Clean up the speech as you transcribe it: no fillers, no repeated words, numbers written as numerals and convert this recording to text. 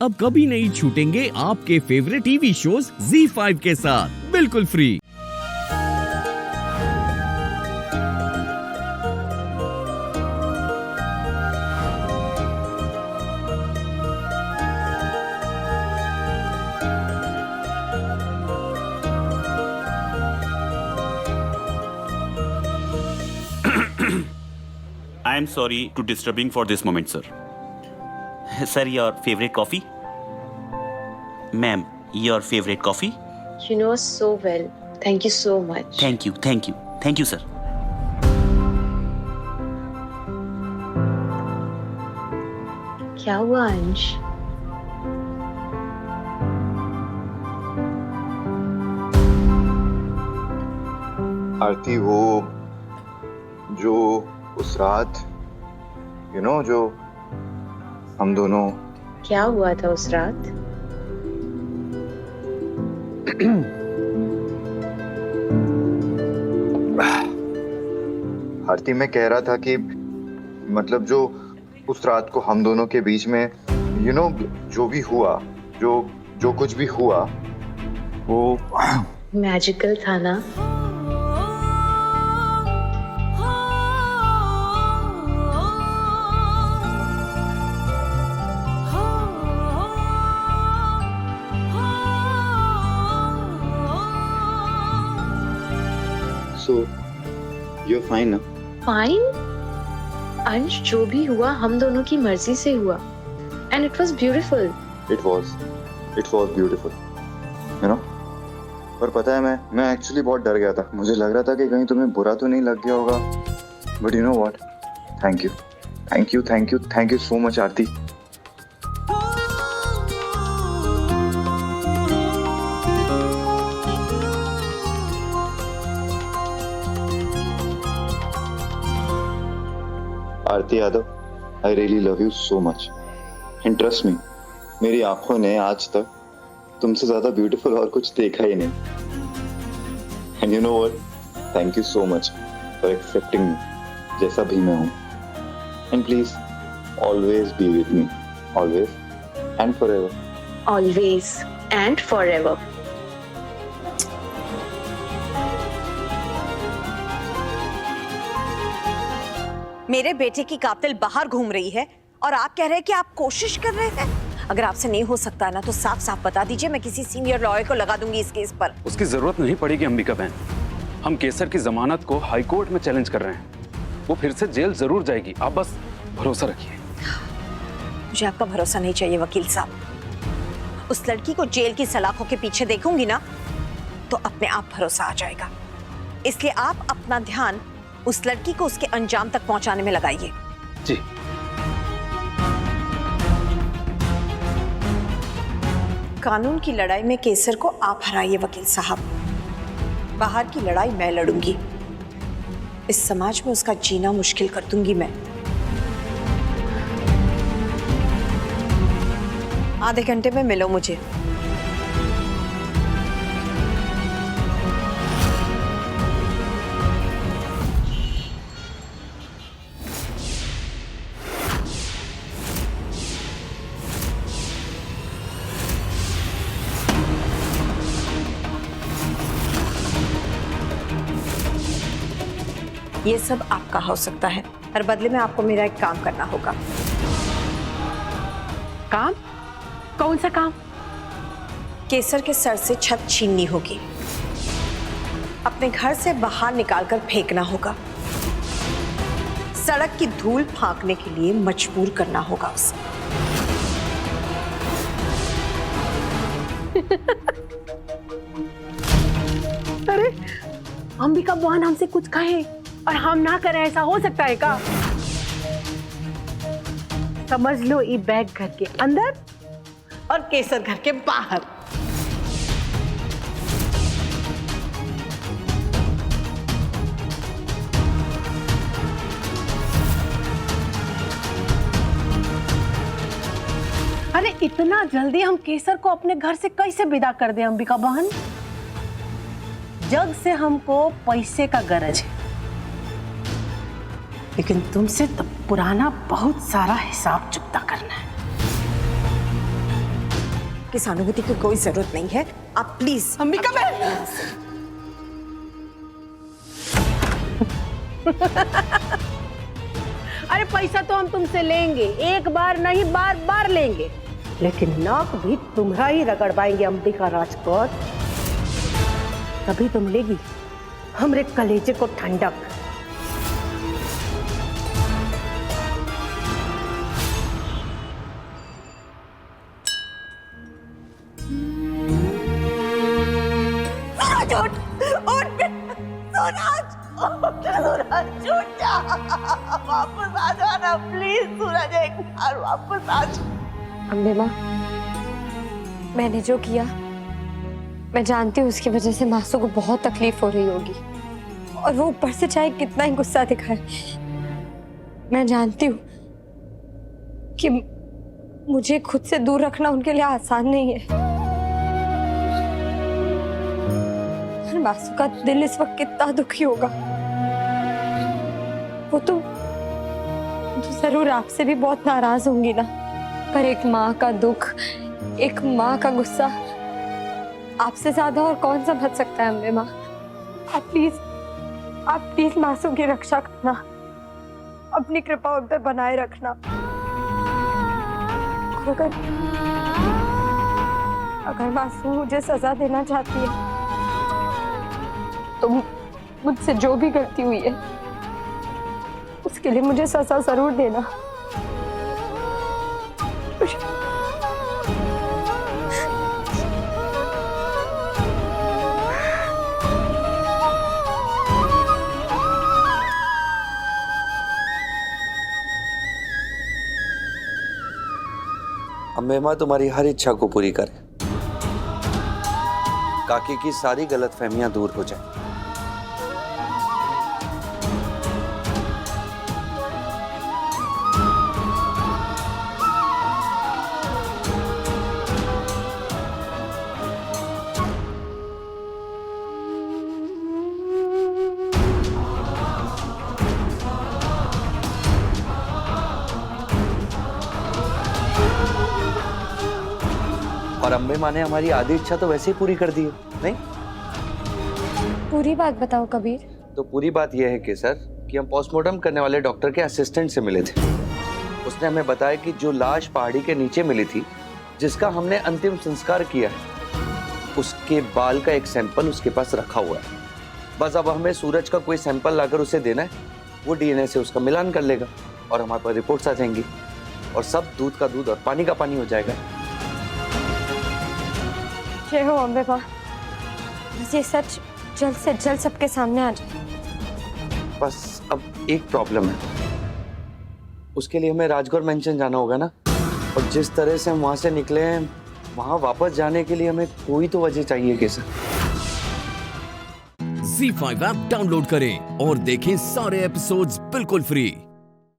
अब कभी नहीं छूटेंगे आपके फेवरेट टीवी शोज ZEE5 के साथ बिल्कुल free. I am sorry to disturbing for this moment, sir. Sir, your favorite coffee? Ma'am, your favorite coffee? You know so well. Thank you so much. Thank you, thank you. Thank you, sir. क्या हुआ अंश? आरती, वो जो उस रात जो हम दोनों। क्या हुआ था उस रात? आरती, मैं कह रहा था कि मतलब जो उस रात को हम दोनों के बीच में जो भी हुआ, जो कुछ भी हुआ, वो मैजिकल था ना? So, you're fine now? Fine? अंश, जो भी हुआ हम दोनों की मर्जी से हुआ, and it was beautiful. It was beautiful, पर पता है, मैं एक्चुअली बहुत डर गया था। मुझे लग रहा था कि कहीं तुम्हें बुरा तो नहीं लग गया होगा। But you know what? Thank you so much, Aarti. Aarti Yadav, I really love you so much. And trust me, मेरी आंखों ने आज तक तुमसे ज्यादा ब्यूटीफुल और कुछ देखा ही नहीं। And you know what? Thank you so much for accepting me जैसा भी मैं हूँ। And please, always be with me, always and forever. Always and forever. मेरे बेटे की कातिल बाहर घूम रही है और आप कह रहे हैं कि आप कोशिश कर रहे हैं। अगर आपसे नहीं हो सकता ना तो साफ साफ बता दीजिए, मैं किसी सीनियर लॉयर को लगा दूंगी इस केस पर। उसकी जरूरत नहीं पड़ेगी अंबिका बहन। हम केसर की जमानत को हाई कोर्ट में चैलेंज कर रहे हैं। वो फिर से जेल जरूर जाएगी, आप बस भरोसा रखिए। मुझे आपका भरोसा नहीं चाहिए वकील साहब। उस लड़की को जेल की सलाखों के पीछे देखूंगी ना तो अपने आप भरोसा आ जाएगा। इसलिए आप अपना ध्यान उस लड़की को उसके अंजाम तक पहुंचाने में लगाइए। जी। कानून की लड़ाई में केसर को आप हराइए वकील साहब। बाहर की लड़ाई मैं लड़ूंगी। इस समाज में उसका जीना मुश्किल कर दूंगी मैं। आधे घंटे में मिलो मुझे। ये सब आपका हो सकता है, पर बदले में आपको मेरा एक काम करना होगा। काम? कौन सा काम? केसर के सर से छत छीननी होगी, अपने घर से बाहर निकालकर फेंकना होगा, सड़क की धूल फांकने के लिए मजबूर करना होगा उसे। अरे अंबिका बहन हमसे कुछ कहे और हम ना करें, ऐसा हो सकता है क्या? समझ लो, ये बैग घर के अंदर और केसर घर के बाहर। अरे इतना जल्दी हम केसर को अपने घर से कैसे विदा कर दें अंबिका बहन? जग से हमको पैसे का गरज है, लेकिन तुमसे तो पुराना बहुत सारा हिसाब चुकता करना है। आपकी सहानुभूति की कोई जरूरत नहीं है। आप प्लीज अंबिका बहन अरे पैसा तो हम तुमसे लेंगे, एक बार नहीं बार बार लेंगे, लेकिन नाक भी तुम्हारा ही रगड़वाएंगे अंबिका राजपूत। तभी तो मिलेगी हमरे कलेजे को ठंडक। अम्बे माँ, मैंने जो किया मैं जानती हूँ उसकी वजह से मासू को बहुत तकलीफ हो रही होगी, और वो ऊपर से चाहे कितना ही गुस्सा दिखाए, मैं जानती हूँ कि मुझे खुद से दूर रखना उनके लिए आसान नहीं है। और मासू का दिल इस वक्त कितना दुखी होगा। वो तो जरूर आपसे भी बहुत नाराज होंगी ना, पर एक माँ का दुख, एक माँ का गुस्सा आपसे ज्यादा और कौन समझ सकता है अम्बे माँ। आप प्लीज मासूम की रक्षा करना, अपनी कृपा उन पर बनाए रखना। अगर मासूम मुझे सजा देना चाहती है तो मुझसे जो भी गलती हुई है उसके लिए मुझे सजा जरूर देना। अम्बे माँ तुम्हारी हर इच्छा को पूरी करे, काकी की सारी गलतफहमियां दूर हो जाए। और अम्बे माँ ने हमारी आधी इच्छा तो वैसे ही पूरी कर दी है, नहीं? पूरी बात बताओ कबीर। तो पूरी बात यह है केसर कि हम पोस्टमार्टम करने वाले डॉक्टर के असिस्टेंट से मिले थे। उसने हमें बताया कि जो लाश पहाड़ी के नीचे मिली थी, जिसका हमने अंतिम संस्कार किया है, उसके बाल का एक सैंपल उसके पास रखा हुआ है। बस अब हमें सूरज का कोई सैंपल लाकर उसे देना है, वो डीएनए से उसका मिलान कर लेगा और हमारे पास रिपोर्ट्स आ जाएंगी और सब दूध का दूध और पानी का पानी हो जाएगा। जय हो अम्बे माँ, बस ये सच जल्द से जल्द सबके सामने आ जाए। बस अब एक प्रॉब्लम है, उसके लिए हमें राजगौर मेंशन जाना होगा ना, और जिस तरह से हम वहां से निकले हैं वहां वापस जाने के लिए हमें कोई तो वजह चाहिए कैसे। ZEE5 ऐप डाउनलोड करें और देखें सारे एपिसोड्स बिल्कुल फ्री।